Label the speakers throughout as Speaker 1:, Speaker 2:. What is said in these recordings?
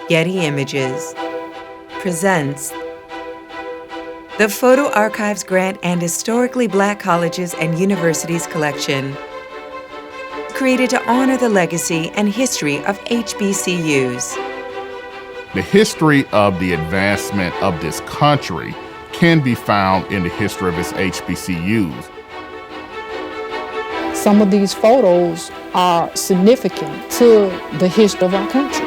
Speaker 1: Getty Images presents the Photo Archives Grant and Historically Black Colleges and Universities Collection, created to honor the legacy and history of HBCUs.
Speaker 2: The history of the advancement of this country can be found in the history of its HBCUs.
Speaker 3: Some of these photos are significant to the history of our country.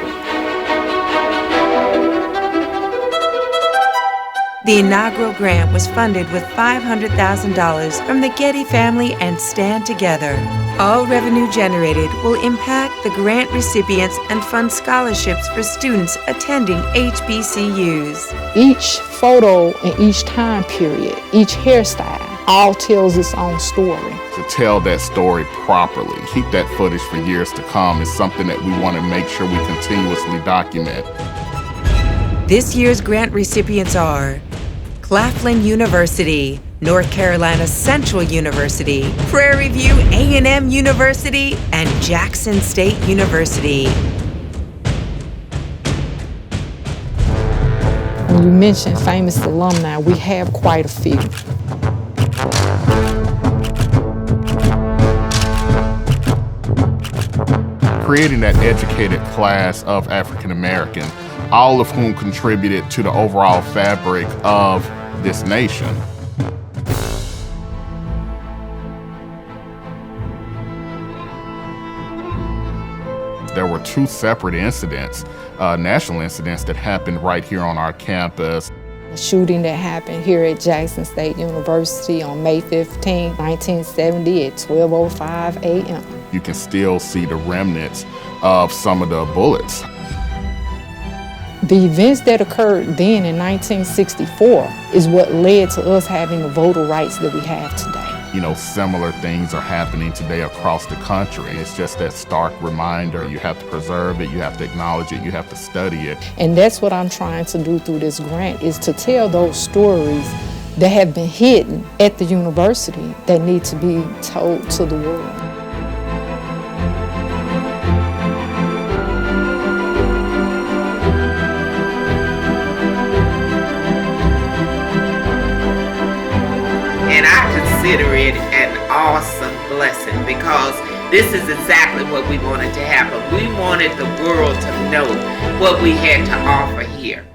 Speaker 1: The inaugural grant was funded with $500,000 from the Getty family and Stand Together. All revenue generated will impact the grant recipients and fund scholarships for students attending HBCUs.
Speaker 3: Each photo in each time period, each hairstyle, all tells its own story.
Speaker 2: To tell that story properly, keep that footage for years to come is something that we want to make sure we continuously document.
Speaker 1: This year's grant recipients are Claflin University, North Carolina Central University, Prairie View A&M University, and Jackson State University.
Speaker 3: When you mention famous alumni, we have quite a few.
Speaker 2: Creating that educated class of African American, all of whom contributed to the overall fabric of this nation. There were two separate incidents, national incidents that happened right here on our campus.
Speaker 3: A shooting that happened here at Jackson State University on May 15, 1970 at 12:05 a.m.
Speaker 2: You can still see the remnants of some of the bullets.
Speaker 3: The events that occurred then in 1964 is what led to us having the voter rights that we have today.
Speaker 2: You know, similar things are happening today across the country. It's just that stark reminder. You have to preserve it, you have to acknowledge it, you have to study it.
Speaker 3: And that's what I'm trying to do through this grant, is to tell those stories that have been hidden at the university that need to be told to the world.
Speaker 4: And I consider it an awesome blessing because this is exactly what we wanted to happen. We wanted the world to know what we had to offer here.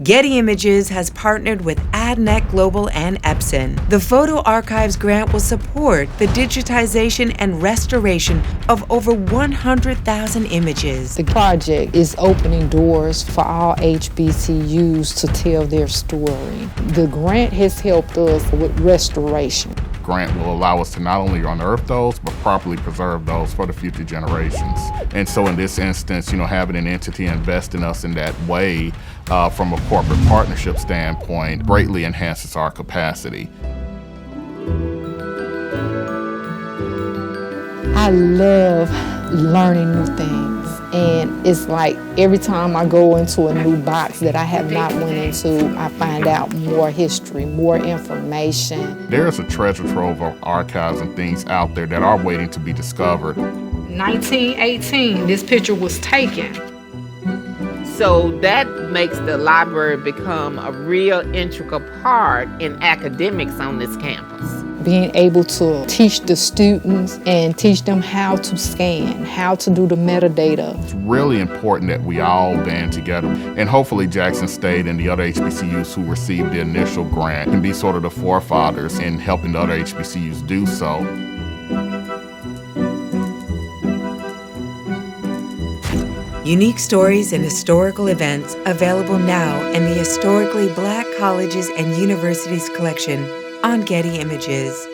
Speaker 1: Getty Images has partnered with AdNet Global and Epson. The Photo Archives Grant will support the digitization and restoration of over 100,000 images.
Speaker 3: The project is opening doors for all HBCUs to tell their story. The grant has helped us with restoration.
Speaker 2: Grant will allow us to not only unearth those, but properly preserve those for the future generations. And so in this instance, you know, having an entity invest in us in that way from a corporate partnership standpoint greatly enhances our capacity.
Speaker 3: I love learning new things. And it's like every time I go into a new box that I have not went into, I find out more history, more information.
Speaker 2: There's a treasure trove of archives and things out there that are waiting to be discovered.
Speaker 3: 1918, this picture was taken.
Speaker 4: So that makes the library become a real integral part in academics on this campus.
Speaker 3: Being able to teach the students and teach them how to scan, how to do the metadata.
Speaker 2: It's really important that we all band together, and hopefully Jackson State and the other HBCUs who received the initial grant can be sort of the forefathers in helping the other HBCUs do so.
Speaker 1: Unique stories and historical events available now in the Historically Black Colleges and Universities Collection on Getty Images.